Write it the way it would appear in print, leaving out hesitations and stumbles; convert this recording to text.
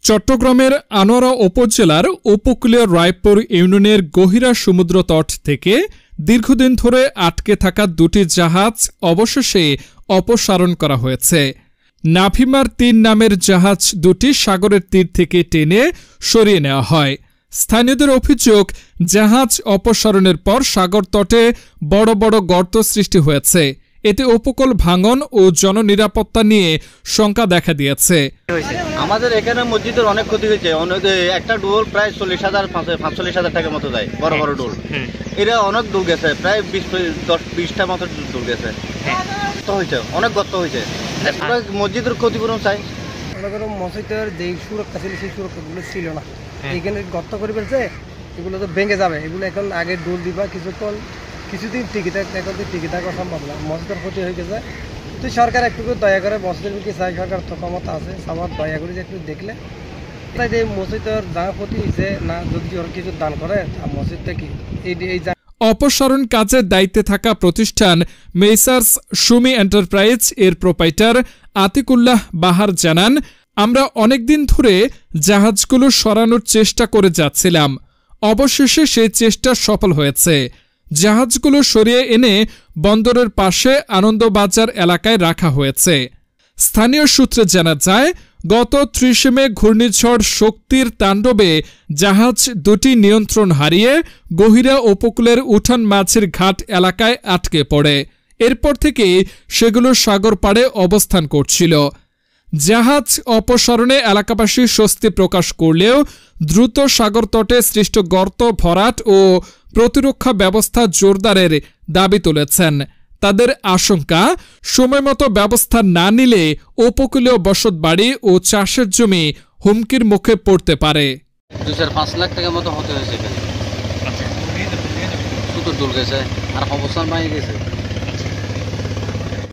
চট্টগ্রামের আনোয়ারা উপজেলার উপকূলীয় রায়পুর ইউনিয়নের গহিরা সমুদ্র তট থেকে দীর্ঘদিন ধরে আটকে থাকা দুটি জাহাজ অবশেষে অপসারণ করা হয়েছে। নাভিমার ৩ নামের জাহাজ দুটি সাগরের তীর থেকে টেনে সরিয়ে নেওয়া হয়। স্থানীয়দের অভিযোগ, জাহাজ অপসারণের পর সাগর তটে বড় বড় গর্ত সৃষ্টি হয়েছে। এতে উপকূল ভাঙন ও জননিরাপত্তা নিয়ে শঙ্কা দেখা দিয়েছে। আমাদের এখানে মসজিদের অনেক ক্ষতি হয়েছে। একটা ডোল প্রায় ৪০,০০০ টাকার মতো যায়, বড় বড় ডোল। এরা অনেক দূর গেছে, প্রায় ২০টা মতো দূর গেছে। অনেক গর্ত হয়েছে। মসজিদের ক্ষতিপূরণ চাই। মসজিদের যে সুরক্ষা ছিল সেই সুরক্ষাগুলো ছিল না। এইখানে গর্ত করে ফেলছে, এগুলো তো ভেঙে যাবে। এগুলো এখন আগে ডোল দিবা কিছুদিন টিকে থাকা সম্ভব না। মসজিদের ক্ষতি হয়ে গেছে। তো সরকার একটু দয়া করে মসজিদের কি চাই, সরকার তো ক্ষমতা আছে, আমার দয়া করে একটু দেখলে তাই যে মসজিদের যা ক্ষতি হয়েছে না, যদি কিছু দান করে মসজিদটা কি এই অপসারণ কাজের দায়িত্বে থাকা প্রতিষ্ঠান মেসার্স সুমি এন্টারপ্রাইজ এর প্রোপাইটার আতিকুল্লাহ বাহার জানান, আমরা অনেকদিন ধরে জাহাজগুলো সরানোর চেষ্টা করে যাচ্ছিলাম। অবশেষে সেই চেষ্টা সফল হয়েছে। জাহাজগুলো সরিয়ে এনে বন্দরের পাশে আনন্দবাজার এলাকায় রাখা হয়েছে। স্থানীয় সূত্রে জানা যায়, গত ৩০ মে ঘূর্ণিঝড় শক্তির তাণ্ডবে জাহাজ দুটি নিয়ন্ত্রণ হারিয়ে গহিরা উপকূলের উঠান মাঝের ঘাট এলাকায় আটকে পড়ে। এরপর থেকে সেগুলো সাগর পাড়ে অবস্থান করছিল। জাহাজ অপসারণে এলাকাবাসী স্বস্তি প্রকাশ করলেও দ্রুত সাগর তটে সৃষ্ট গর্ত ভরাট ও প্রতিরক্ষা ব্যবস্থা জোরদারের দাবি তুলেছেন। তাদের আশঙ্কা, সময়মতো ব্যবস্থা না নিলে উপকূলীয় বসতবাড়ি ও চাষের জমি হুমকির মুখে পড়তে পারে। ২-৫ লাখ টাকার মতো হতে হয়েছে, শুধু ডুল গেছে আর অবস্থান ভেঙে গেছে।